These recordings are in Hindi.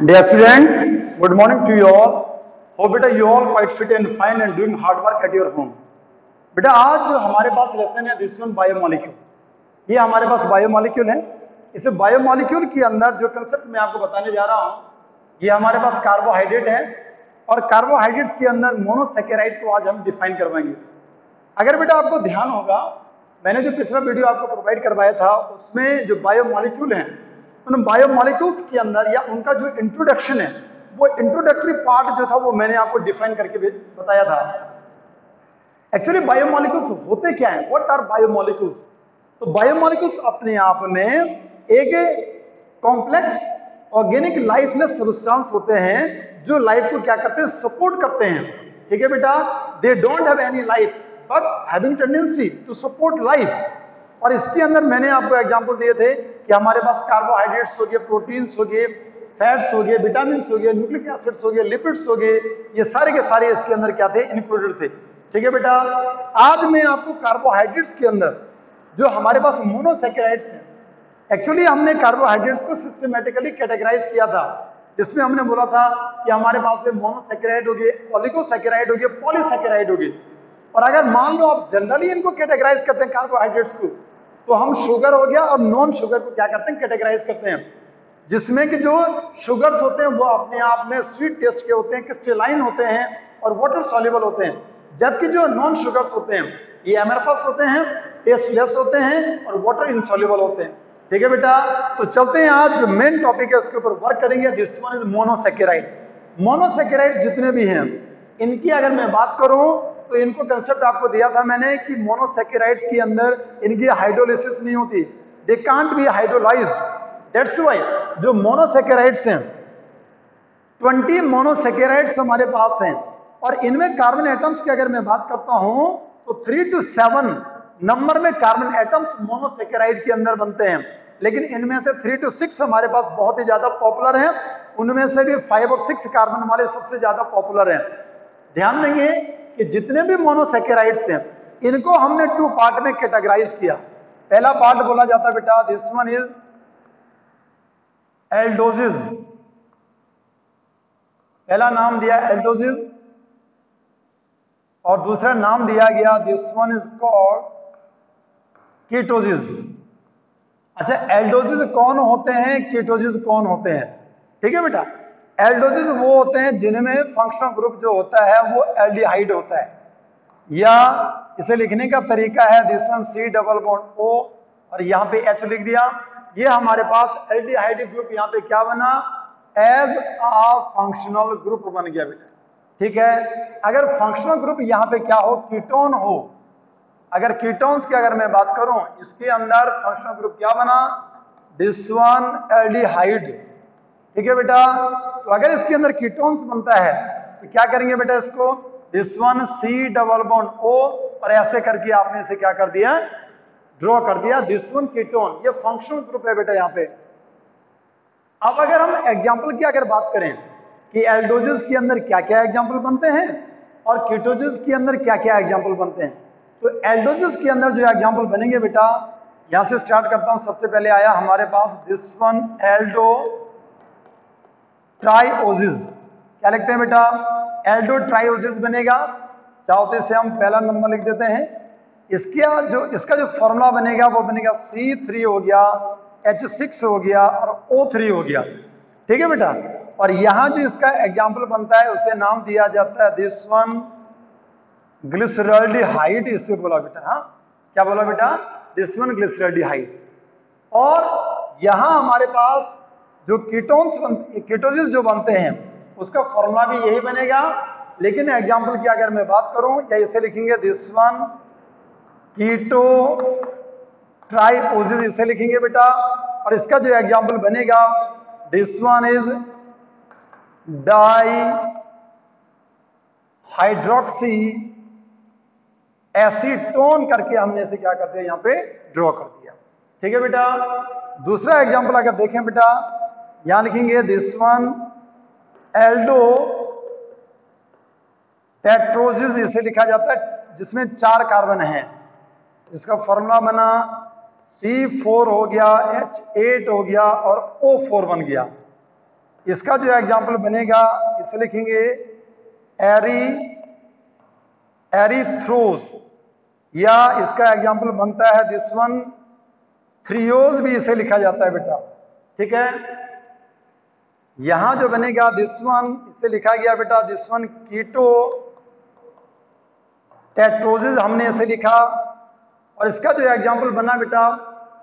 Dear students, good morning to you all. Hope beta you all quite fit and fine and doing hard work at your home. बेटा आज जो हमारे पास लेसन है दिस वन बायोमोलिक्यूल, ये हमारे पास बायोमोलिक्यूल है। इस बायोमोलिक्यूल के अंदर जो कंसेप्ट मैं आपको बताने जा रहा हूँ, ये हमारे पास कार्बोहाइड्रेट है और कार्बोहाइड्रेट्स के अंदर मोनोसैकेराइड को आज हम डिफाइन करवाएंगे। अगर बेटा आपको ध्यान होगा, मैंने जो पिछला वीडियो आपको प्रोवाइड करवाया था उसमें जो बायोमोलिक्यूल हैं, उन बायोमोलिक्यूल्स के अंदर या उनका जो इंट्रोडक्शन है, वो इंट्रोडक्टरी पार्ट जो था वो मैंने आपको डिफाइन करके बताया था। एक्चुअली बायोमोलिक्यूल्स होते क्या है, व्हाट आर बायोमोलिक्यूल्स? तो बायोमोलिक्यूल्स अपने आप में एक कॉम्प्लेक्स ऑर्गेनिक लाइफलेस सब्सटेंस होते हैं जो लाइफ को क्या करते हैं, सपोर्ट करते हैं। ठीक है बेटा, they don't have any life but having tendency to support life. और इसके अंदर मैंने आपको एग्जांपल दिए थे कि हमारे पास कार्बोहाइड्रेट्स हो गए, प्रोटीन्स हो गए, फैट्स हो गए, विटामिन हो गए, न्यूक्लिक एसिड्स हो गए, लिपिड्स हो गए, ये सारे के सारे इसके अंदर क्या थे, इंक्लूडेड थे। ठीक है बेटा, आज मैं आपको कार्बोहाइड्रेट्स के अंदर जो हमारे पास मोनोसैकेराइड्स हैं, एक्चुअली हमने कार्बोहाइड्रेट्स को सिस्टमेटिकली कैटेगराइज किया था, जिसमें हमने बोला था कि हमारे पास में मोनोसैकेराइड हो गए, ओलिगोसैकेराइड हो गए, पॉलीसैकेराइड हो गए। और अगर मान लो आप जनरली इनको कैटेगराइज करते हैं कार्बोहाइड्रेट्स को, तो हम शुगर हो गया और नॉन शुगर को क्या करते हैं, कैटेगराइज करते हैं। जिसमें कि जो शुगर्स होते हैं वो अपने आप में स्वीट टेस्ट के होते हैं, क्रिस्टलाइन होते हैं और वाटर सॉल्युबल होते हैं, जबकि जो नॉन शुगर्स होते हैं ये एमरफस होते हैं, टेस्टलेस होते हैं और वाटर इनसॉल्युबल होते हैं। ठीक है बेटा, तो चलते हैं, आज जो मेन टॉपिक है उसके ऊपर वर्क करेंगे। This one is monosaccharide. Monosaccharide जितने भी हैं, इनकी अगर मैं बात करूं तो इनको कंसेप्ट आपको दिया था मैंने कि मोनोसैकेराइड्स के अंदर इनकी हाइड्रोलिसिस नहीं होती, they can't be hydrolysed. That's why जो मोनोसैकेराइड्स हैं, 20 मोनोसैकेराइड्स हमारे पास हैं और इनमें कार्बन एटम्स की अगर मैं बात करता हूं तो 3 to 7 नंबर में कार्बन एटम्स मोनोसैकेराइड के अंदर बनते हैं। लेकिन इनमें से 3 to 6 हमारे पास बहुत ही ज्यादा पॉपुलर हैं, उनमें से भी 5 और 6 कार्बन वाले सबसे ज्यादा पॉपुलर हैं। ध्यान देंगे कि जितने भी मोनोसैकेराइड्स हैं इनको हमने 2 पार्ट में कैटेगराइज किया। पहला पार्ट बोला जाता है बेटा दिस वन इज एल्डोजिस, पहला नाम दिया एल्डोजिस और दूसरा नाम दिया गया दिस वन इज कॉल्ड कीटोजिस। अच्छा, एल्डोजिस कौन होते हैं, कीटोजिस कौन होते हैं? ठीक है बेटा, एल्डोजिस वो होते हैं जिनमें फंक्शनल ग्रुप जो होता है वो एल्डिहाइड होता है, या इसे लिखने का तरीका है this one C double bond O और यहाँ पे H लिख दिया। ये हमारे पास एल्डिहाइड ग्रुप यहाँ पे क्या बना, एज अ फंक्शनल ग्रुप बन गया बेटा। ठीक है, अगर फंक्शनल ग्रुप यहाँ पे क्या हो, कीटोन हो, अगर कीटोन्स की अगर मैं बात करूं इसके अंदर फंक्शनल ग्रुप क्या बना, दिस वन एल्डिहाइड। ठीक है बेटा, तो अगर इसके अंदर कीटोन्स बनता है तो क्या करेंगे बेटा, इसको this one C double bond O और ऐसे करके आपने इसे क्या कर दिया, ड्रॉ कर दिया, दिस वन कीटोन। ये फंक्शनल ग्रुप है बेटा यहाँ पे। अब अगर हम एग्जाम्पल की अगर बात करें कि एल्डोजिस के अंदर क्या क्या एग्जाम्पल बनते हैं और कीटोजिस के अंदर क्या क्या एग्जाम्पल बनते हैं, तो एल्डोजिस के अंदर जो एग्जाम्पल बनेंगे बेटा, यहां से स्टार्ट करता हूं। सबसे पहले आया हमारे पास दिस वन एल्डो ट्राइओजिस। क्या लिखते हैं बेटा, एल्डो ट्राइओजिस बनेगा। चाहो तो इसे हम पहला नंबर लिख देते हैं। इसका जो फॉर्मूला बनेगा वो बनेगा C3 हो गया, H6 हो गया और O3 हो गया। ठीक है बेटा, और यहां जो इसका एग्जाम्पल बनता है उसे नाम दिया जाता है दिस वन ग्लिसरॉल्डिहाइड। इससे बोला बेटा, हाँ क्या बोला बेटा, दिस वन ग्लिसरॉल्डिहाइड। और यहां हमारे पास जो कीटोजिस जो बनते हैं उसका फॉर्मूला भी यही बनेगा, लेकिन एग्जाम्पल की अगर मैं बात करूं या इसे लिखेंगे दिस वन कीटो ट्राइओजिस, इसे लिखेंगे बेटा। और इसका जो एग्जाम्पल बनेगा this one is di hydroxy acetone करके हमने इसे क्या करते हैं, यहाँ पे ड्रॉ कर दिया। ठीक है बेटा, दूसरा एग्जांपल अगर देखें बेटा, यहां लिखेंगे दिस वन एल्डो टेट्रोजिस, इसे लिखा जाता है जिसमें 4 कार्बन है। इसका फॉर्मूला बना C4 हो गया, H8 हो गया और O4 बन गया। इसका जो एग्जाम्पल बनेगा इसे लिखेंगे एरीथ्रोज, या इसका एग्जाम्पल बनता है दिस वन थ्रियोज, भी इसे लिखा जाता है बेटा। ठीक है, यहां जो बनेगा दिस वन, इसे लिखा गया बेटा दिस वन कीटो टेट्रोजिस, हमने इसे लिखा। और इसका जो एग्जाम्पल बना बेटा,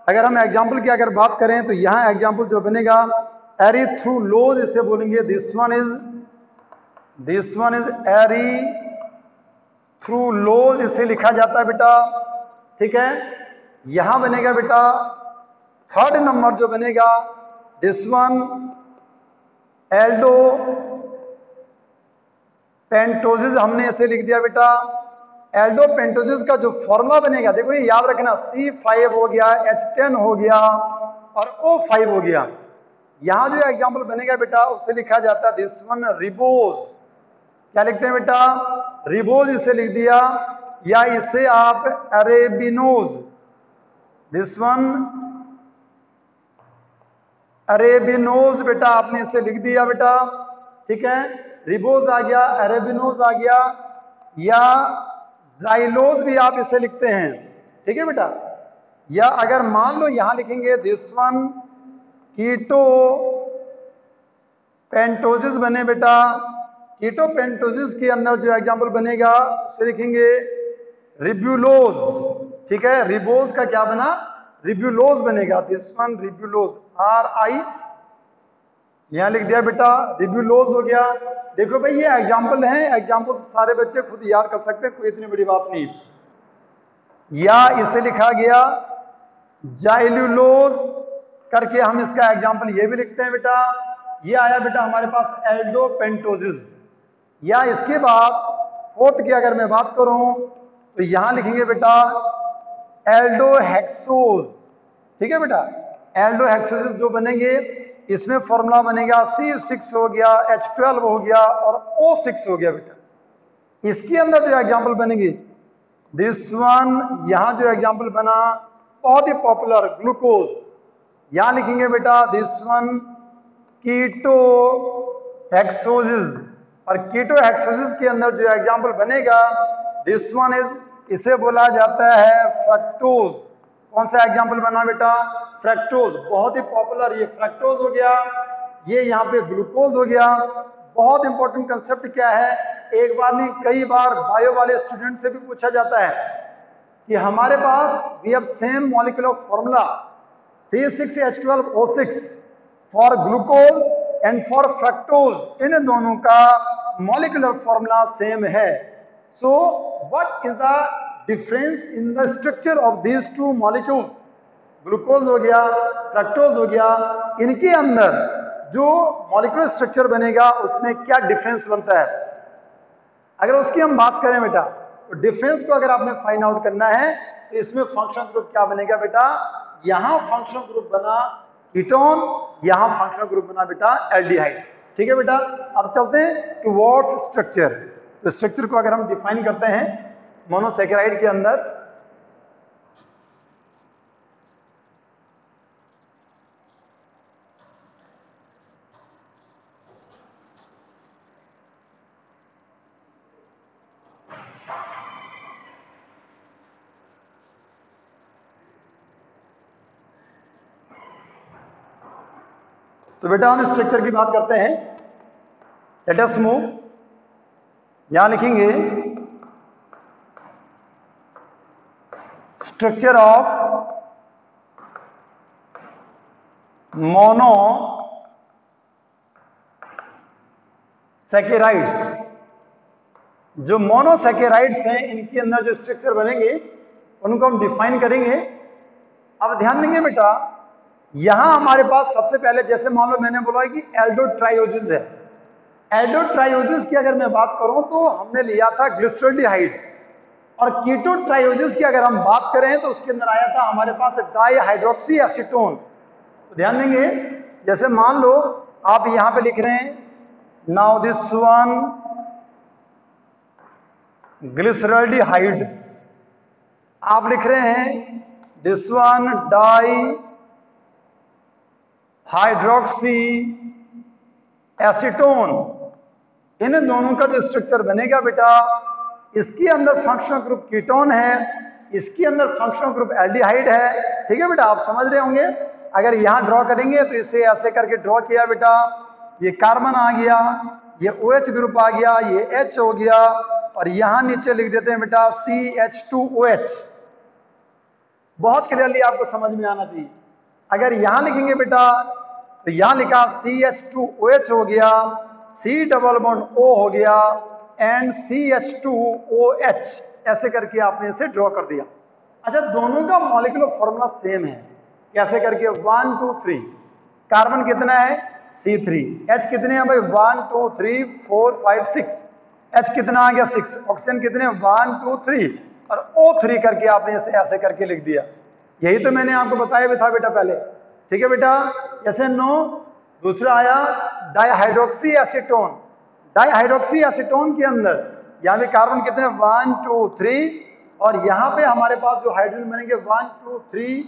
अगर हम एग्जाम्पल की अगर बात करें तो यहां एग्जाम्पल जो बनेगा एरीथ्रोलोज, इसे बोलेंगे दिस वन इज एरीथ्रोलोज, इसे लिखा जाता है बेटा। ठीक है, यहां बनेगा बेटा थर्ड नंबर जो बनेगा दिस वन एल्डो पेंटोजिस, हमने इसे लिख दिया बेटा। एल्डो पेंटोजिस का जो फॉर्मूला बनेगा, देखो ये याद रखना, C5 हो गया, H10 हो गया और O5 हो गया। यहां जो एग्जाम्पल बनेगा बेटा उसे लिखा जाता है दिस वन रिबोज, क्या लिखते हैं बेटा, रिबोज इसे लिख दिया, या इसे आप अरेबिनोज, दिस वन अरेबिनोज बेटा आपने इसे लिख दिया बेटा। ठीक है, रिबोज आ गया, अरेबिनोज आ गया, या जाइलोज भी आप इसे लिखते हैं। ठीक है बेटा, या अगर मान लो यहां लिखेंगे दिस वन कीटो पेंटोजिस बने बेटा, कीटो पेंटोजिस के अंदर जो एग्जाम्पल बनेगा उसे लिखेंगे रिब्यूलोज। ठीक है, रिबोज का क्या बना, रिब्यूलोज बनेगा, दिस वन रिब्यूलोज, RI यहां लिख दिया बेटा, रिब्यूलोज हो गया। देखो भाई ये एग्जाम्पल है, एग्जाम्पल सारे बच्चे खुद याद कर सकते हैं, कोई इतनी बड़ी बात नहीं। या इसे लिखा गया जाइलुलोज करके, हम इसका एग्जाम्पल ये भी लिखते हैं बेटा। ये आया बेटा हमारे पास एल्डो पेंटोजिस। या इसके बाद फोर्थ की अगर मैं बात करूं तो यहां लिखेंगे बेटा एल्डो हेक्सोज। ठीक है बेटा, एल्डो हेक्सोज जो बनेंगे इसमें फॉर्मूला बनेगा C6 हो गया, H12 हो गया और O6 हो गया बेटा। इसके अंदर जो एग्जाम्पल बनेंगे दिस वन, यहां जो एग्जाम्पल बना बहुत ही पॉपुलर ग्लूकोज, यहां लिखेंगे बेटा दिस वन कीटो हेक्सोजिस, और कीटो हेक्सोजिस के अंदर जो एग्जाम्पल बनेगा दिस वन इज, इसे बोला जाता है फ्रक्टोज। कौन सा एग्जाम्पल बना बेटा, फ्रक्टोज, बहुत ही पॉपुलर ये फ्रक्टोज हो गया, ये यहाँ पे ग्लूकोज हो गया। बहुत इंपॉर्टेंट कंसेप्ट क्या है, एक बार नहीं कई बार बायो वाले स्टूडेंट से भी पूछा जाता है कि हमारे पास we have same molecular formula C6H12O6 for glucose and for fructose, इन दोनों का मॉलिक्यूलर फॉर्मूला सेम है। So what is the difference in the structure of these two molecule, glucose हो गया, फ्रक्टोज हो गया, इनके अंदर जो मॉलिक्यूलर स्ट्रक्चर बनेगा उसमें क्या डिफरेंस बनता है। अगर उसकी हम बात करें बेटा तो डिफरेंस को अगर आपने फाइंड आउट करना है तो इसमें फंक्शनल ग्रुप क्या बनेगा बेटा, यहां फंक्शनल ग्रुप बना कीटोन, यहां फंक्शनल ग्रुप बना बेटा एल्डिहाइड। ठीक है बेटा, अब चलते हैं टुवर्ड्स स्ट्रक्चर। तो स्ट्रक्चर को अगर हम डिफाइन करते हैं मोनोसैकेराइड के अंदर, तो बेटा हम स्ट्रक्चर की बात करते हैं। लेट अस मूव, यहां लिखेंगे स्ट्रक्चर ऑफ मोनो सैकेराइड्स। जो मोनोसैकेराइड्स हैं इनके अंदर जो स्ट्रक्चर बनेंगे उनको हम डिफाइन करेंगे। अब ध्यान देंगे बेटा, यहां हमारे पास सबसे पहले जैसे मान लो मैंने बोला कि एल्डोट्राइओजिस है, एल्डोट्राइओजिस की अगर मैं बात करूं तो हमने लिया था ग्लिसरॉल्डिहाइड, और कीटोट्राइओजिस की अगर हम बात करें तो उसके अंदर आया था हमारे पास डाइहाइड्रोक्सी एसीटोन। तो ध्यान देंगे, जैसे मान लो आप यहां पे लिख रहे हैं नाउ दिस वन ग्लिसरॉल्डिहाइड, आप लिख रहे हैं this one dihydroxyacetone, इन दोनों का जो स्ट्रक्चर बनेगा बेटा, इसके अंदर फंक्शनल ग्रुप कीटोन है, इसके अंदर फंक्शनल ग्रुप एल्डिहाइड है। ठीक है बेटा, आप समझ रहे होंगे। अगर यहां ड्रॉ करेंगे तो इसे ऐसे करके ड्रॉ किया बेटा, ये कार्बन आ गया, ये OH ग्रुप आ गया, ये H हो गया, और यहां नीचे लिख देते हैं बेटा CH2OH। बहुत क्लियरली आपको समझ में आना चाहिए। अगर यहां लिखेंगे बेटा तो यहां लिखा CH2OH हो गया, C डबल बॉन्ड O हो गया, एंड CH2OH, ऐसे करके आपने इसे ड्रॉ कर दिया। अच्छा, दोनों का मॉलिक्यूलर फॉर्मूला सेम है। कैसे करके 1 2 3, कार्बन कितना है C3, H कितने हैं भाई 1 2 3 4 5 6, H कितना आ गया 6, ऑक्सीजन कितने 1 2 3, और O3 करके आपने इसे ऐसे करके लिख दिया। यही तो मैंने आपको बताया भी था बेटा पहले। ठीक है बेटा, ऐसे नो। दूसरा आया डाइहाइड्रोक्सी एसीटोन। डाइहाइड्रोक्सी एसीटोन के अंदर यहाँ पे कार्बन कितने 1 2 3, और यहाँ पे हमारे पास जो हाइड्रोजन बनेंगे 1 2 3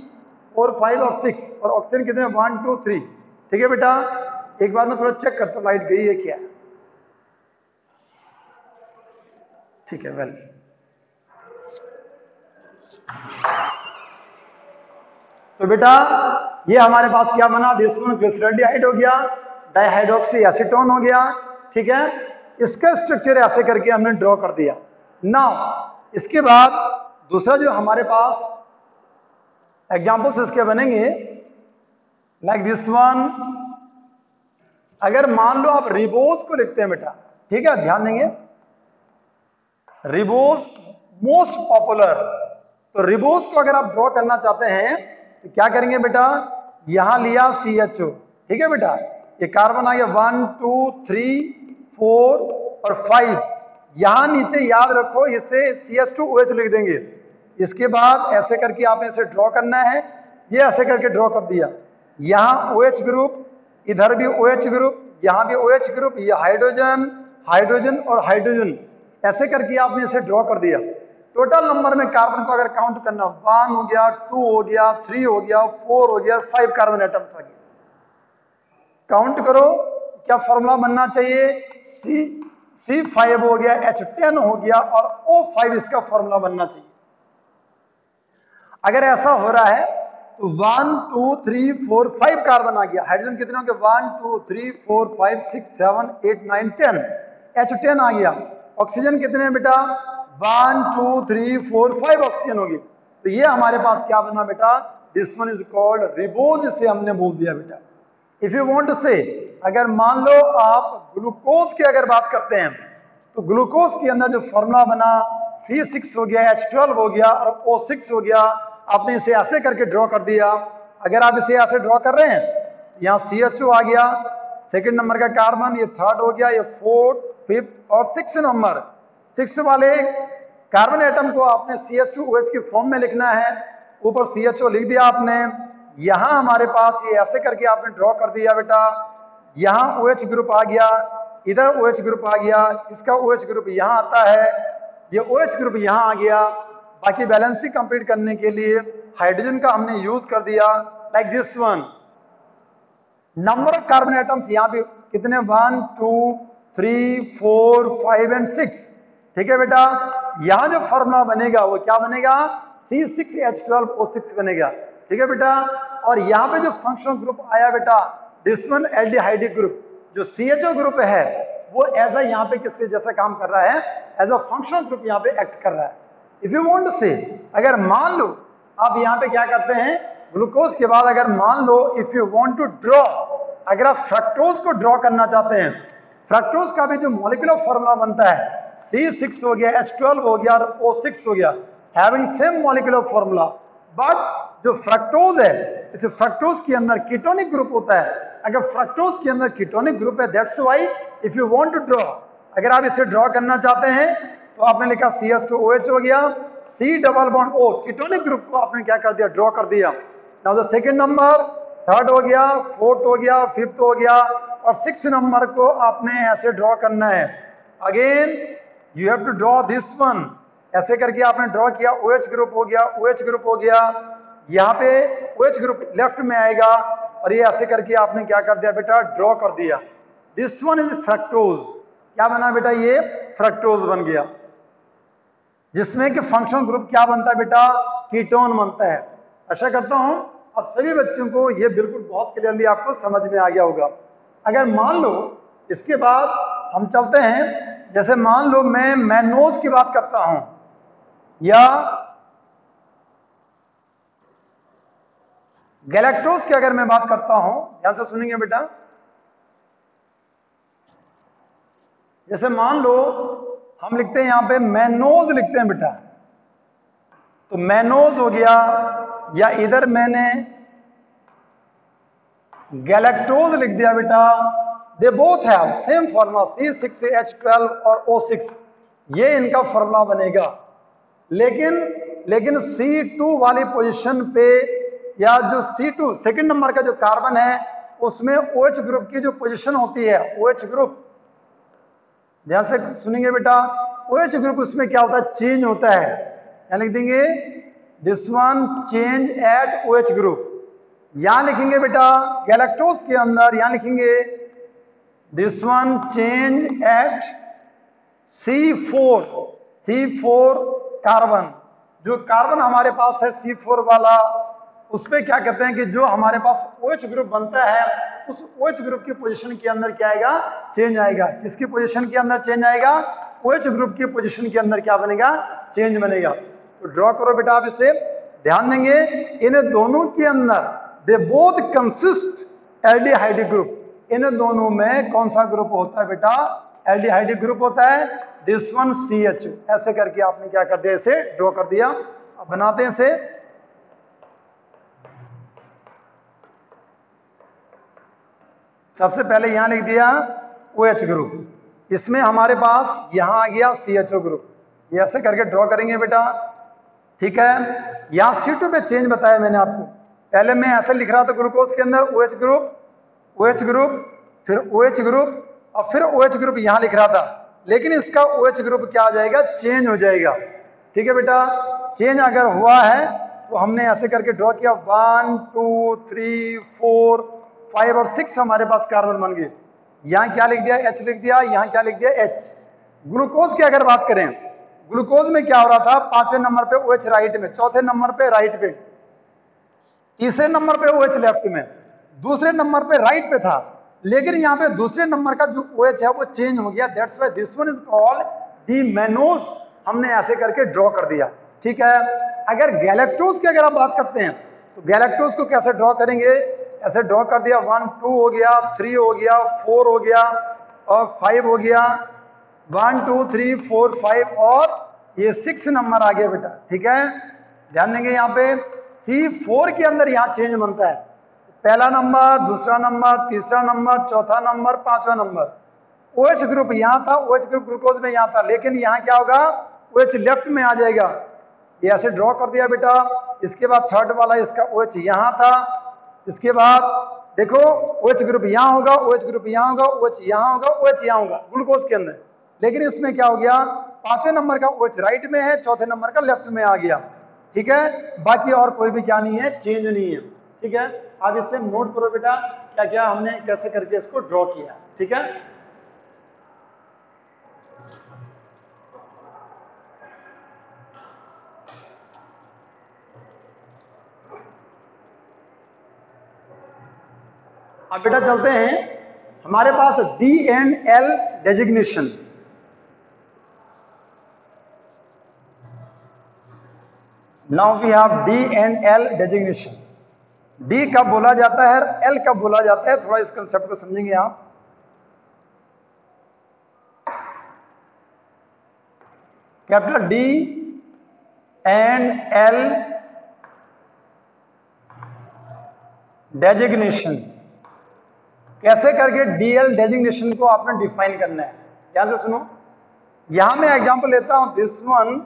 4 5 और 6, और ऑक्सीजन कितने 1 2 3। ठीक है बेटा, एक बार मैं थोड़ा चेक करता हूँ लाइट गई है क्या। ठीक है, वेल। तो बेटा ये हमारे पास क्या बना, दिस वन ग्लिसरॉल्डिहाइड हो गया, डाइहाइड्रोक्सी एसीटोन हो गया। ठीक है, इसका स्ट्रक्चर ऐसे करके हमने ड्रॉ कर दिया। नाउ इसके बाद दूसरा जो हमारे पास एग्जांपल्स इसके बनेंगे, लाइक दिस वन। अगर मान लो आप रिबोज को लिखते हैं बेटा, ठीक है, ध्यान देंगे, रिबोज मोस्ट पॉपुलर। तो रिबोज को अगर आप ड्रॉ करना चाहते हैं तो क्या करेंगे बेटा, यहां लिया CHO। ठीक है बेटा, ये कार्बन आ गया 1 2 3 4 और 5, यहां नीचे याद रखो इसे CH2OH लिख देंगे। इसके बाद ऐसे करके आपने इसे ड्रॉ करना है, ये ऐसे करके ड्रॉ कर दिया। यहां OH ग्रुप, इधर भी OH ग्रुप, यहां भी OH ग्रुप, ये हाइड्रोजन हाइड्रोजन और हाइड्रोजन, ऐसे करके आपने इसे ड्रॉ कर दिया। टोटल नंबर में कार्बन को अगर काउंट करना, 1 हो गया, 2 हो गया, 3 हो गया, 4 हो गया, 5 कार्बन एटम्स आ गए। काउंट करो, क्या फॉर्मूला बनना चाहिए, C5 हो गया, H10 हो गया, और O5 इसका फॉर्मूला बनना चाहिए। अगर ऐसा हो रहा है तो 1 2 3 4 5 कार्बन आ गया, हाइड्रोजन कितने होंगे 1 2 3 4 5 6 7 8 9 10, H10 आ गया। ऑक्सीजन कितने हैं बेटा 1 2 3 4 5 ऑक्सीजन होगी। तो ये हमारे पास क्या बना बेटा, this one is called ribose, इसे हमने बोल दिया बेटा। If you want to say, अगर मान लो आप ग्लूकोज की अगर बात करते हैं तो ग्लूकोज के अंदर जो फॉर्मूला बना C6 हो गया, H12 हो गया और O6 हो गया, आपने इसे ऐसे करके ड्रॉ कर दिया। अगर आप इसे ऐसे ड्रॉ कर रहे हैं, यहाँ CHO आ गया, सेकंड नंबर का कार्बन, ये थर्ड हो गया, ये फोर्थ, फिफ्थ और सिक्स नंबर, सिक्स वाले कार्बन एटम को आपने CH2OH की फॉर्म में लिखना है। ऊपर CHO लिख दिया आपने, यहां हमारे पास ये ऐसे करके आपने ड्रॉ कर दिया बेटा। यहां OH ग्रुप आ गया, इधर OH ग्रुप आ गया, इसका OH ग्रुप यहां आता है, ये OH ग्रुप यहां आ गया। बाकी बैलेंसिंग कंप्लीट करने के लिए हाइड्रोजन का हमने यूज कर दिया, like this one. Number of carbon atoms यहां पे कितने 1 2 3 4 5 एंड 6। ठीक है बेटा, यहां जो फॉर्मूला बनेगा वो क्या बनेगा, C6H12O6 बनेगा। ठीक है बेटा, और यहां पे जो फंक्शनल ग्रुप आया बेटा, दिस वन एल्डिहाइडिक ग्रुप, जो CHO ग्रुप है वो एज अ यहाँ पे किसके जैसा काम कर रहा है, एज अ फंक्शनल ग्रुप यहाँ पे एक्ट कर रहा है। If you want to say, अगर मान लो आप यहाँ पे क्या करते हैं, ग्लूकोज के बाद अगर मान लो if you want to draw, अगर आप फ्रक्टोज को ड्रॉ करना चाहते हैं, फ्रक्टोज का भी जो मॉलिक्यूलर फॉर्मूला बनता है C6 हो गया, H12 हो गया और O6 हो गया, having same molecular formula, but जो फ्रक्टोज है, इस फ्रक्टोज के अंदर कीटोनिक ग्रुप होता है। अगर फ्रक्टोज के अंदर कीटोनिक ग्रुप है, that's why if you want to draw, अगर आप इसे ड्रॉ करना चाहते हैं तो आपने लिखा CH2OH हो गया, C double bond O, ketonic group को आपने क्या कर दिया, ड्रॉ कर दिया। Now the second number, third हो गया, फोर्थ हो गया, फिफ्थ हो गया, और सिक्स नंबर को आपने ऐसे ड्रॉ करना है। Again you have to draw this one, ऐसे करके आपने ड्रॉ किया, OH ग्रुप हो गया, OH ग्रुप हो गया, यहाँ पे OH ग्रुप लेफ्ट में आएगा, और ये ऐसे करके आपने क्या कर दिया बेटा, ड्रॉ कर दिया। This one is fructose. क्या बना बेटा? ये फ्रक्टोज बन गया, जिसमें कि फंक्शनल ग्रुप क्या बनता है बेटा? कीटोन बनता है। आशा करता हूं अब सभी बच्चों को ये बिल्कुल बहुत क्लियरली आपको समझ में आ गया होगा। अगर मान लो इसके बाद हम चलते हैं, जैसे मान लो मैं मैनोज की बात करता हूं या गैलेक्टोज की अगर मैं बात करता हूं, ध्यान से सुनेंगे बेटा। जैसे मान लो हम लिखते हैं यहां पे मैनोज लिखते हैं बेटा, तो मैनोज हो गया, या इधर मैंने गैलेक्टोज लिख दिया बेटा। They both have same formula C6H12 और O6, ये इनका फॉर्मूला बनेगा। लेकिन C2 वाली पोजीशन पे, या जो C2 सेकंड नंबर का जो कार्बन है उसमें OH ग्रुप की जो पोजीशन होती है, OH ग्रुप, ध्यान से सुनेंगे बेटा, OH ग्रुप उसमें क्या होता है? चेंज होता है। क्या लिख देंगे? This one change at OH group. यहां लिखेंगे बेटा गैलेक्टोज के अंदर, यहां लिखेंगे this one change at C4 carbon. जो कार्बन हमारे पास है C4 वाला, उस पे क्या कहते हैं कि जो हमारे पास OH ग्रुप बनता है, उस OH ग्रुप की पोजीशन के अंदर क्या आएगा? चेंज आएगा। किसकी पोजीशन के अंदर चेंज आएगा? OH ग्रुप की पोजीशन के अंदर क्या बनेगा? चेंज बनेगा। तो ड्रॉ करो बेटा आप इसे, ध्यान देंगे इन दोनों के अंदर they both consist aldehyde group. इन दोनों में कौन सा ग्रुप होता है बेटा? एल्डिहाइड ग्रुप होता है। This one CH। ऐसे करके आपने क्या कर दिया? इसे ड्रॉ कर दिया। अब बनाते हैं इसे। सबसे पहले यहां लिख दिया OH ग्रुप, इसमें हमारे पास यहां आ गया CHO ग्रुप। ये ऐसे करके ड्रॉ करेंगे बेटा, ठीक है। यहां C2 पे चेंज बताया मैंने आपको। पहले मैं ऐसे लिख रहा था ग्लूकोज के अंदर OH ग्रुप, फिर OH ग्रुप, और फिर OH ग्रुप यहां लिख रहा था, लेकिन इसका OH ग्रुप क्या आ जाएगा? चेंज हो जाएगा। ठीक है बेटा, चेंज अगर हुआ है तो हमने ऐसे करके ड्रॉ किया। 1 2 3 4 5 और 6 हमारे पास कार्बन बन गए। यहां क्या लिख दिया? H लिख दिया। यहां क्या लिख दिया? H। ग्लूकोज की अगर बात करें, ग्लूकोज में क्या हो रहा था? 5वें नंबर पे OH राइट में, चौथे नंबर पे राइट पे, तीसरे नंबर पे OH लेफ्ट में, दूसरे नंबर पे राइट पे था। लेकिन यहाँ पे दूसरे नंबर का जो OH है वो चेंज हो गया। That's why this one is called D mannose. हमने ऐसे करके ड्रॉ कर दिया, ठीक है। अगर गैलेक्टोज की अगर आप बात करते हैं तो गैलेक्टोज को कैसे ड्रॉ करेंगे? ऐसे ड्रॉ कर दिया। 1 2 हो गया, 3 हो गया, 4 हो गया और 5 हो गया। 1 2 3 4 5 और ये 6 नंबर आ गया बेटा, ठीक है। ध्यान देंगे यहाँ पे C4 के अंदर यहाँ चेंज बनता है। पहला नंबर, दूसरा नंबर, तीसरा नंबर, चौथा नंबर, पांचवा नंबर। OH ग्रुप यहाँ था, OH ग्रुप ग्लूकोज में यहाँ था, लेकिन यहाँ क्या होगा? OH लेफ्ट में आ जाएगा। ये ऐसे ड्रॉ कर दिया बेटा। इसके बाद थर्ड वाला इसका OH यहाँ था। इसके बाद देखो OH ग्रुप यहाँ होगा, OH ग्रुप यहाँ होगा, OH यहाँ होगा, OH यहाँ होगा ग्लूकोज के अंदर। लेकिन इसमें क्या हो गया? 5वें नंबर का OH राइट में है, चौथे नंबर का लेफ्ट में आ गया, ठीक है। बाकी और कोई भी क्या नहीं है? चेंज नहीं है, ठीक है। अब इससे नोट करो बेटा क्या क्या हमने कैसे करके इसको ड्रॉ किया, ठीक है। अब बेटा चलते हैं, हमारे पास D&L designation. Now we have D&L designation. D कब बोला जाता है, L कब बोला जाता है, थोड़ा इस कंसेप्ट को समझेंगे आप। Capital D and L designation. कैसे करके DL डेजिग्नेशन को आपने डिफाइन करना है, ध्यान से सुनो। यहां मैं एग्जांपल लेता हूं, दिस वन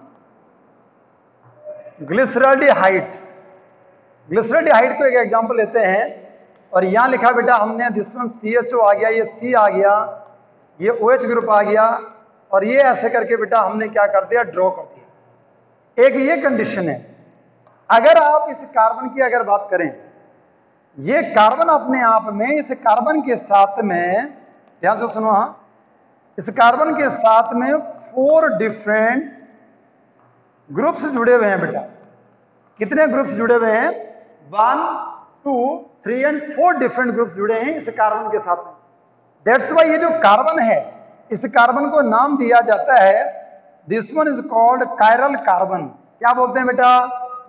ग्लिसरॉल्डिहाइड। ग्लिसरॉल्डिहाइड को एक एग्जांपल लेते हैं, और यहां लिखा बेटा हमने दिस वन CHO आ गया, ये C आ गया, ये OH ग्रुप आ गया, और ये ऐसे करके बेटा हमने क्या कर दिया? ड्रॉ कर दिया। एक ये कंडीशन है, अगर आप इस कार्बन की अगर बात करें, ये कार्बन अपने आप में, इस कार्बन के साथ में ध्यान से सुनो। हाँ, इस कार्बन के साथ में 4 डिफरेंट ग्रुप्स जुड़े हुए हैं बेटा। कितने ग्रुप्स जुड़े हुए हैं? 1, 2, 3 एंड 4 डिफरेंट ग्रुप्स जुड़े हैं इस कार्बन के साथ में। दैट्स वाई ये जो कार्बन है, इस कार्बन को नाम दिया जाता है, this one is called chiral carbon. क्या बोलते हैं बेटा?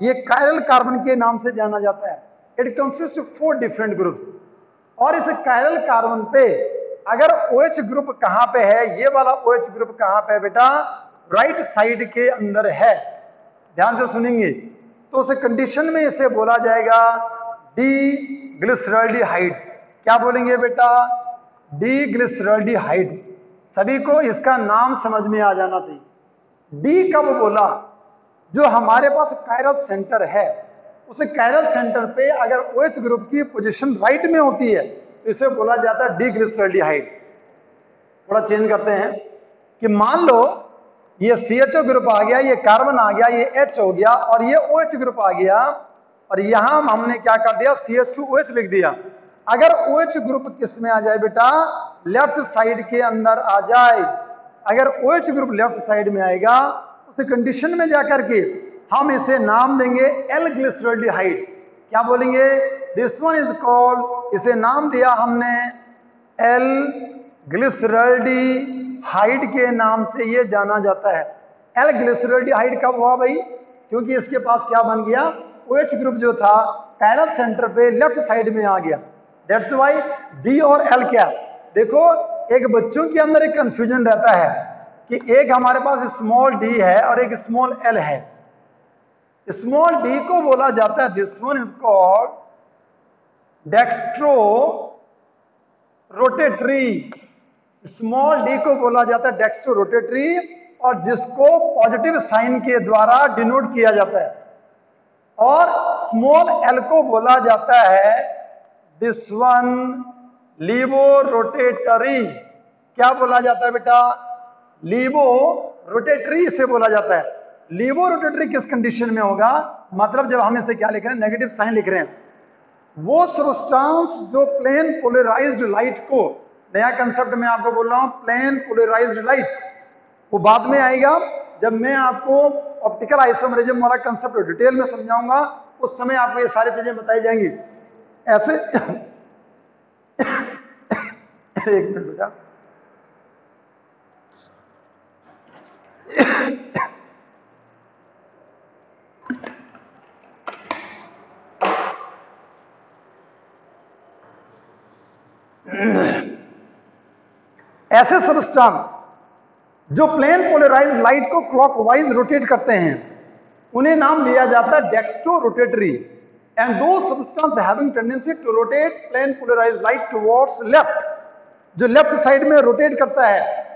ये कायरल कार्बन के नाम से जाना जाता है। It consist of 4 different groups. और इस कायरल कार्बन पे अगर OH ग्रुप कहां पे है, ये वाला OH ग्रुप कहां पे है बेटा? राइट साइड के अंदर है। ध्यान से सुनेंगे तो उस कंडीशन में इसे बोला जाएगा डी ग्लिसरॉल्डिहाइड। क्या बोलेंगे बेटा? D glyceraldehyde. सभी को इसका नाम समझ में आ जाना चाहिए। डी कब बोला? जो हमारे पास कायरल सेंटर है, उस कायरल सेंटर पे अगर OH ग्रुप की पोजीशन राइट में होती है तो इसे बोला जाता है डी ग्लिसरॉल्डिहाइड। थोड़ा चेंज करते हैं कि मान लो ये CHO ग्रुप आ गया, ये कार्बन आ गया, ये H हो गया और ये OH ग्रुप आ गया, और यहां हमने क्या कर दिया? CH2OH लिख दिया। अगर OH ग्रुप किस में आ जाए बेटा? लेफ्ट साइड के अंदर आ जाए। अगर OH ग्रुप लेफ्ट साइड में आएगा, उस कंडीशन में जाकर के हम इसे नाम देंगे एल ग्लिसरॉल्डिहाइड। क्या बोलेंगे? दिस वन इज कॉल्ड, इसे नाम दिया हमने एल ग्लिसरॉल्डिहाइड के नाम से ये जाना जाता है। एल ग्लिसरॉल्डिहाइड कब हुआ भाई? क्योंकि इसके पास क्या बन गया? OH ग्रुप जो था कायरल सेंटर पे लेफ्ट साइड में आ गया। दैट्स वाई डी और एल क्या? देखो, एक बच्चों के अंदर एक कंफ्यूजन रहता है कि एक हमारे पास स्मॉल डी है और एक स्मॉल एल है। स्मॉल डी को बोला जाता है, this one is called dextro rotatory. Small D को बोला जाता है डेक्स्ट्रो रोटेटरी, और जिसको पॉजिटिव साइन के द्वारा डिनोट किया जाता है। और स्मॉल एल को बोला जाता है दिस वन लीवो रोटेटरी। क्या बोला जाता है बेटा? लीवो रोटेटरी इसे बोला जाता है। लीवो रोटेटरी किस कंडीशन में होगा? मतलब जब हम इसे क्या लिख रहे हैं? नेगेटिव साइन लिख रहे हैं। वो सबस्टांस जो प्लेन पोलराइज्ड लाइट को, नया कंसेप्ट में आपको बोल रहा हूं, प्लेन पोलराइज्ड लाइट, वो बाद में आएगा जब मैं आपको ऑप्टिकल आइसोमेरिज्म वाला कंसेप्ट डिटेल में समझाऊंगा। उस समय आपको ये सारी चीजें बताई जाएंगी। ऐसे एक मिनट बेटा, ऐसे सबस्टांस जो प्लेन पोलराइज्ड लाइट को क्लॉकवाइज रोटेट करते हैं, उन्हें नाम दिया जाता है dextro rotatory. And those substance having tendency to rotate plane polarised light towards left, जो लेफ्ट साइड में रोटेट करता है,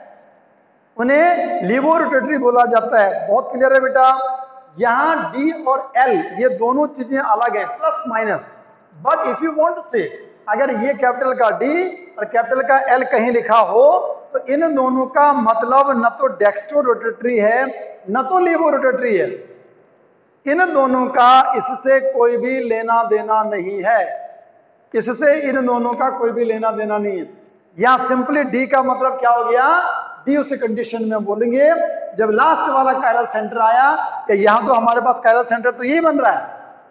उन्हें लीवो रोटेटरी बोला जाता है। बहुत क्लियर है बेटा? यहां डी और एल ये दोनों चीजें अलग हैं, plus minus. But if you want to say, अगर ये कैपिटल का डी और कैपिटल का एल कहीं लिखा हो तो इन दोनों का मतलब न तो डेक्स्ट्रो रोटेटरी है न तो लीवो रोटेटरी है। इन दोनों का इससे कोई भी लेना देना नहीं है। इससे इन दोनों का कोई भी लेना देना नहीं है। यहां सिंपली डी का मतलब क्या हो गया? डी उस कंडीशन में बोलेंगे जब लास्ट वाला कायरल सेंटर आया, कि यहां तो हमारे पास कायरल सेंटर तो यही बन रहा है,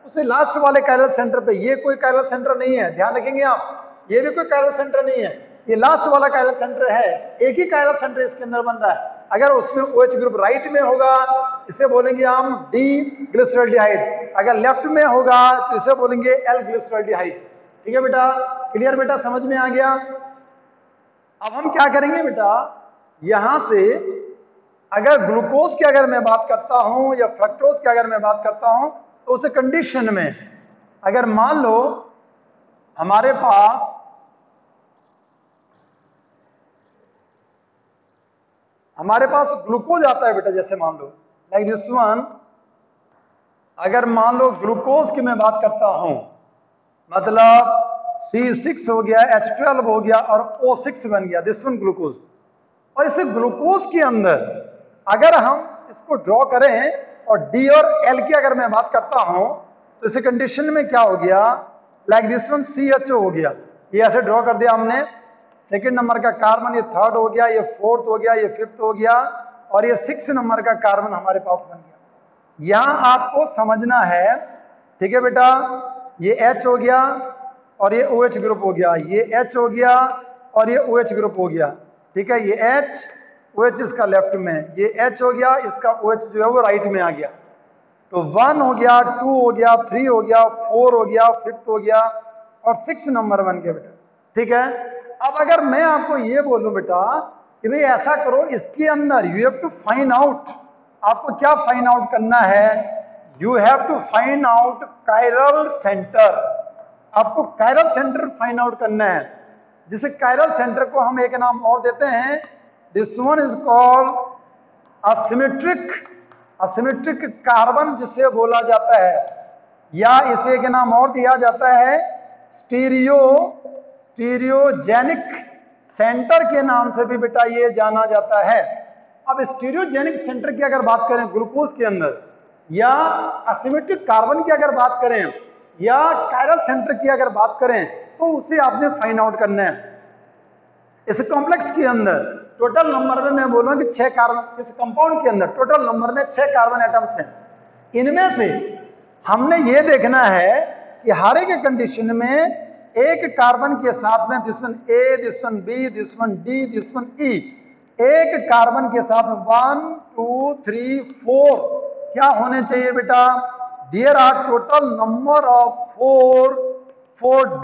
उसे लास्ट वाले कायरल सेंटर पे, ये कोई कायरल सेंटर नहीं है, ध्यान रखेंगे आप, ये भी कोई कायरल सेंटर नहीं है, ये लास्ट वाला कायरल सेंटर है। एक ही कायरल सेंटर इसके अंदर बन रहा है। अगर उसमें OH ग्रुप राइट में होगा इसे बोलेंगे हम डी ग्लिसरॉल्डिहाइड, अगर लेफ्ट में होगा तो इसे बोलेंगे एल ग्लिसरॉल्डिहाइड। ठीक है बेटा? क्लियर बेटा? समझ में आ गया? अब हम क्या करेंगे बेटा, यहां से अगर ग्लूकोज की अगर मैं बात करता हूं या फ्रक्टोज की अगर मैं बात करता हूं, तो उस कंडीशन में अगर मान लो हमारे पास ग्लूकोज आता है बेटा, जैसे मान लो लाइक दिस वन, अगर मान लो ग्लूकोज की मैं बात करता हूं, मतलब C6 हो गया, H12 हो गया और O6 बन गया, दिस वन ग्लूकोज। और इसे ग्लूकोज के अंदर अगर हम इसको ड्रॉ करें और डी और एल की अगर मैं बात करता हूं तो इस कंडीशन में क्या हो गया, लाइक दिस वन CHO हो गया, ये ऐसे ड्रॉ कर दिया हमने। सेकंड नंबर का कार्बन ये थर्ड हो गया, ये फोर्थ हो गया, ये फिफ्थ हो गया, और ये 6 नंबर का कार्बन हमारे पास बन गया। यहां आपको समझना है, ठीक है बेटा, ये H हो गया और ये OH ग्रुप हो गया, ये H हो गया और ये OH ग्रुप हो गया, ठीक है, ये H OH इसका लेफ्ट में, ये H हो गया, इसका OH जो है वो राइट में आ गया। तो 1 हो गया, 2 हो गया, 3 हो गया, 4 हो गया, 5th हो गया और 6 नंबर बन गया बेटा, ठीक है। अब अगर मैं आपको ये बोलूं बेटा कि भाई ऐसा करो, इसके अंदर you have to find out, आपको क्या फाइंड आउट करना है, you have to find out chiral centre, आपको कायरल सेंटर फाइंड आउट करना है। जिसे कायरल सेंटर को हम एक नाम और देते हैं, this one is called asymmetric carbon जिसे बोला जाता है, या इसे एक नाम और दिया जाता है स्टीरियोजेनिक सेंटर के नाम से भी बेटा ये जाना जाता है। अब स्टीरियोजेनिक सेंटर की अगर बात करें ग्लूकोज के अंदर, या असिमेट्रिक कार्बन की अगर बात करें, या कायरल सेंटर की अगर बात करें, तो उसे आपने फाइंड आउट करना है। इस कॉम्प्लेक्स के अंदर टोटल नंबर में मैं बोलूं कि 6 कार्बन, इस कंपाउंड के अंदर टोटल नंबर में 6 कार्बन एटम्स हैं। इनमें से हमने ये देखना है कि हर एक कंडीशन में एक कार्बन के साथ में this one A, this one B, this one D, this one E, एक कार्बन के साथ 1 2 3 4 क्या होने चाहिए बेटा, there are total number of 4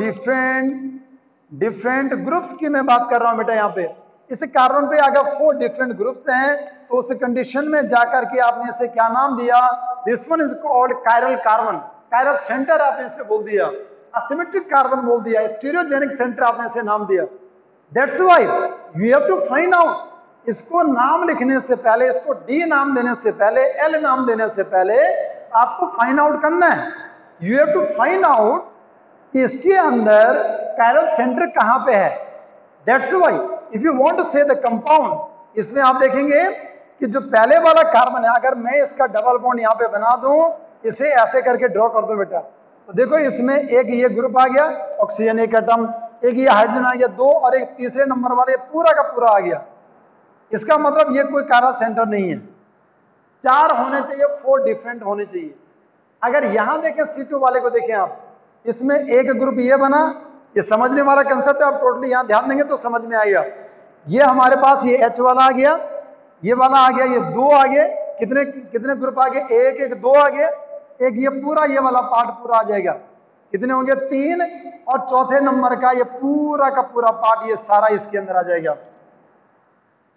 different groups की मैं बात कर रहा हूं बेटा। यहाँ पे इस कार्बन पे अगर 4 डिफरेंट ग्रुप्स हैं तो उस कंडीशन में जाकर के आपने इसे क्या नाम दिया, this one is called chiral carbon, chiral centre आपने इसे बोल दिया, असिमेट्रिक कार्बन बोल दिया, स्टीरियोजेनिक सेंटर आपने इसे नाम दिया। That's why you have to find out, इसको नाम लिखने से पहले, इसको डी नाम देने से पहले, एल नाम देने से पहले आपको फाइंड आउट करना है। You have to find out कि इसके अंदर कायरल सेंटर कहां पे है। That's why if you want to say the compound, इसमें आप देखेंगे कि जो पहले वाला कार्बन है, अगर मैं इसका डबल बॉन्ड यहां पे बना दूं, इसे ऐसे करके ड्रॉ कर दो बेटा, तो देखो इसमें एक ये ग्रुप आ गया, ऑक्सीजन एक एटम, एक ये हाइड्रोजन आ गया 2, और एक तीसरे नंबर वाले पूरा का पूरा आ गया। इसका मतलब ये कोई कायरल सेंटर नहीं है, 4 होने चाहिए, 4 डिफरेंट होने चाहिए। अगर यहां देखें C2 वाले को देखें आप, इसमें एक ग्रुप ये बना, ये समझने वाला कंसेप्ट है, आप टोटली यहां ध्यान देंगे तो समझ में आएगा। ये हमारे पास ये H वाला आ गया, ये वाला आ गया, ये 2 आ गए, कितने ग्रुप आ गए, 1 2 आ गए, एक ये पूरा ये वाला पार्ट पूरा आ जाएगा, कितने होंगे 3, और चौथे नंबर का ये पूरा का पूरा पार्ट ये सारा इसके अंदर आ जाएगा,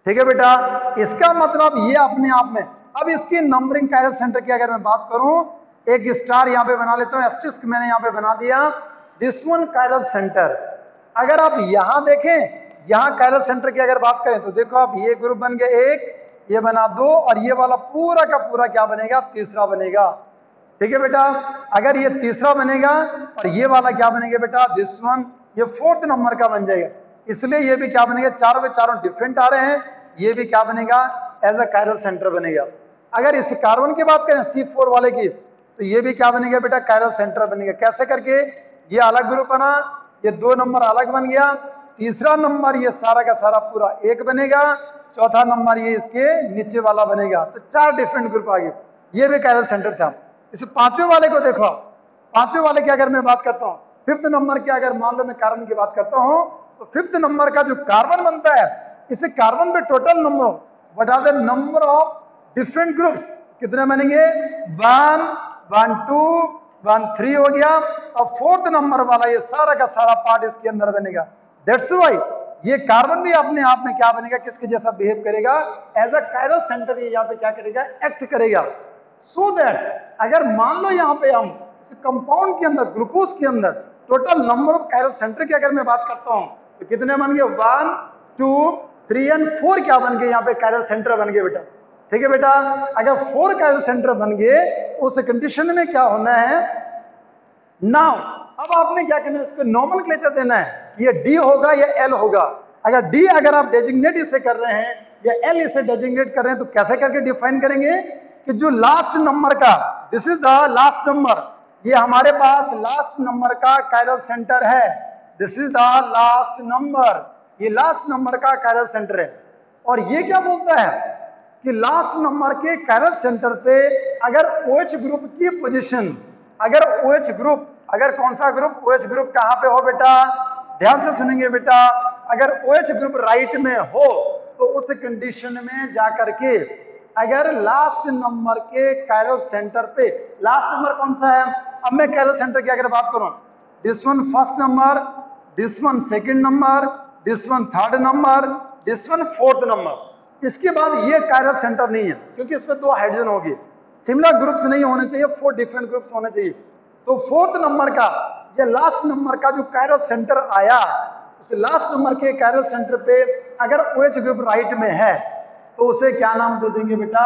ठीक है बेटा। इसका मतलब ये अपने आप में, अब इसकी नंबरिंग कायरल सेंटर की अगर मैं बात करूं, एक स्टार यहां पे बना लेता हूं, एस्टेरिस्क मैंने यहां पे बना दिया, दिस वन कायरल सेंटर। अगर आप यहां देखें, यहां कायरल सेंटर की अगर बात करें तो देखो आप, ये ग्रुप बन गए 1, ये बना 2, और ये वाला पूरा का पूरा क्या बनेगा, तीसरा बनेगा, ठीक है बेटा। अगर ये तीसरा बनेगा और ये वाला क्या बनेगा बेटा, दिस वन, ये 4th नंबर का बन जाएगा, इसलिए ये भी क्या बनेगा, चारों के चारों डिफरेंट आ रहे हैं, ये भी क्या बनेगा, एज अ कायरल सेंटर बनेगा। अगर इस कार्बन की बात करें C4 वाले की, तो ये भी क्या बनेगा बेटा, कायरल सेंटर बनेगा। कैसे करके, ये अलग ग्रुप बना, ये 2 नंबर अलग बन गया, तीसरा नंबर ये सारा का सारा पूरा 1 बनेगा, चौथा नंबर ये इसके नीचे वाला बनेगा, तो 4 डिफरेंट ग्रुप आ गए, ये भी कायरल सेंटर था। इस 5वें वाले को देखो, 5वें वाले की अगर मैं बात करता हूं, 5th नंबर की अगर मान लो मैं कार्बन की बात करता हूं, तो 5th नंबर का जो कार्बन बनता है, इस कार्बन पे total number, what are the number of different groups, कितने बनेंगे, 1 1 2 1 3 हो गया, और 4th नंबर वाला ये सारा का सारा पार्ट इसके अंदर बनेगा। दैट्स व्हाई ये कार्बन भी अपने आप में क्या बनेगा, किसके जैसा बिहेव करेगा, एज अ कायरल सेंटर ये यहाँ पे क्या करेगा, एक्ट करेगा। सो दैट अगर मान लो यहाँ पे हम इस कंपाउंड के अंदर, ग्लूकोज के अंदर total number of chiral centre की अगर मैं बात करता हूं, तो कितने बन गए, 1 2 3 और 4 क्या बन गए, यहाँ पे कायरल सेंटर बन गए बेटा, ठीक है बेटा। अगर 4 कायरल सेंटर बन गए, उस कंडीशन में क्या होना है, नाउ अब आपने क्या करना है, इसको नोमेनक्लेचर देना है, ये डी होगा या एल होगा। अगर डी अगर आप डेजिग्नेट इसे कर रहे हैं या एल इसे डेजिग्नेट कर रहे हैं, तो कैसे करके डिफाइन करेंगे कि जो लास्ट नंबर का, this is the last number, ये हमारे पास लास्ट नंबर का कायरल सेंटर है, this is the last number, ये लास्ट नंबर का कायरल सेंटर है। और ये क्या बोलता है कि लास्ट नंबर के कायरल सेंटर पे अगर OH ग्रुप की पोजीशन, अगर OH ग्रुप, अगर कौन सा ग्रुप, OH ग्रुप कहां पे हो बेटा, ध्यान से सुनेंगे बेटा, अगर OH ग्रुप राइट में हो तो उस कंडीशन में जाकर के अगर लास्ट नंबर के कायरल सेंटर पे, लास्ट नंबर कौन सा है, अब मैं कायरल सेंटर की अगर बात करूं, this one first number, this one second number, this one third number, this one fourth number, इसके बाद ये कायरल सेंटर नहीं है क्योंकि इसमें 2 हाइड्रोजन होगी, सिमिलर ग्रुप्स नहीं होने चाहिए, 4 डिफरेंट ग्रुप्स होने चाहिए। तो फोर्थ नंबर का, ये लास्ट नंबर का जो कायरल सेंटर आया, उस लास्ट नंबर के कायरल सेंटर पे अगर OH ग्रुप राइट में है तो उसे क्या नाम दे देंगे बेटा,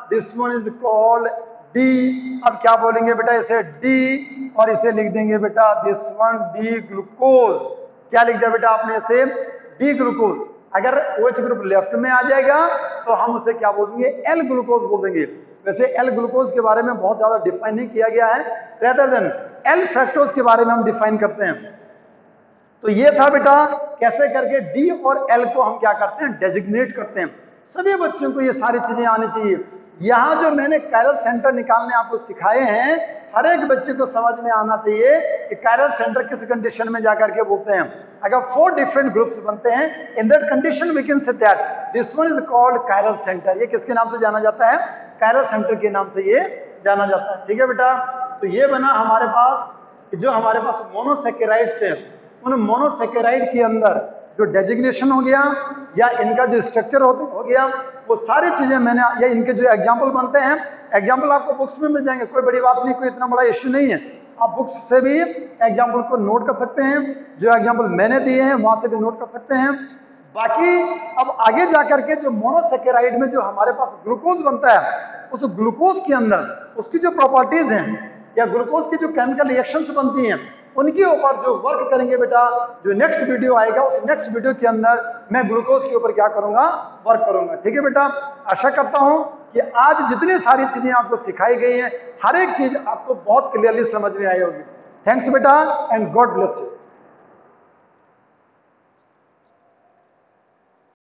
this one is called D. अब क्या बोलेंगे बेटा, इसे डी, और इसे लिख देंगे बेटा दिस वन डी ग्लूकोज। क्या लिख दिया बेटा आपने, इसे डी ग्लूकोज। अगर OH ग्रुप लेफ्ट में आ जाएगा तो हम उसे क्या बोलेंगे, एल ग्लूकोज बोल देंगे। वैसे एल ग्लूकोज के बारे में बहुत ज्यादा डिफाइन नहीं किया गया है, रेदर देन एल फ्रैक्टोज के बारे में हम डिफाइन करते हैं। तो ये था बेटा कैसे करके डी और एल को हम क्या करते हैं, डेजिग्नेट करते हैं। सभी बच्चों को ये सारी चीजें आनी चाहिए। यहाँ जो मैंने कायरल सेंटर निकालने आपको सिखाए हैं, हर एक बच्चे को समझ में आना चाहिए कि कायरल सेंटर किस कंडीशन में जाकर के बोलते हैं। अगर 4 डिफरेंट ग्रुप्स बनते हैं, in that condition we can say that this one is called chiral centre. ये किसके नाम से जाना जाता है, कायरल सेंटर के नाम से ये जाना जाता है। ठीक है बेटा, तो ये बना हमारे पास, जो हमारे पास मोनोसेकेराइड्स है, उन मोनोसेकेराइड के अंदर जो डेजिग्नेशन हो गया या इनका जो स्ट्रक्चर हो गया, वो सारी चीजें मैंने, या इनके जो एग्जाम्पल बनते हैं, एग्जाम्पल आपको बुक्स में मिल जाएंगे, कोई बड़ी बात नहीं, कोई इतना बड़ा इश्यू नहीं है। आप बुक्स से भी एग्जाम्पल को नोट कर सकते हैं, जो एग्जाम्पल मैंने दिए हैं वहां से भी नोट कर सकते हैं। बाकी अब आगे जाकर के जो मोनोसेकेराइड में जो हमारे पास ग्लूकोज बनता है, उस ग्लूकोज के अंदर उसकी जो प्रॉपर्टीज हैं या ग्लूकोज की जो केमिकल रिएक्शंस बनती हैं, उनके ऊपर जो वर्क करेंगे बेटा, जो नेक्स्ट वीडियो आएगा उस नेक्स्ट वीडियो के अंदर मैं ग्लूकोज के ऊपर क्या करूंगा, वर्क करूंगा। ठीक है बेटा, आशा करता हूं कि आज जितनी सारी चीजें आपको सिखाई गई हैं, हर एक चीज आपको बहुत क्लियरली समझ में आई होगी। थैंक्स बेटा एंड गॉड ब्लेस यू।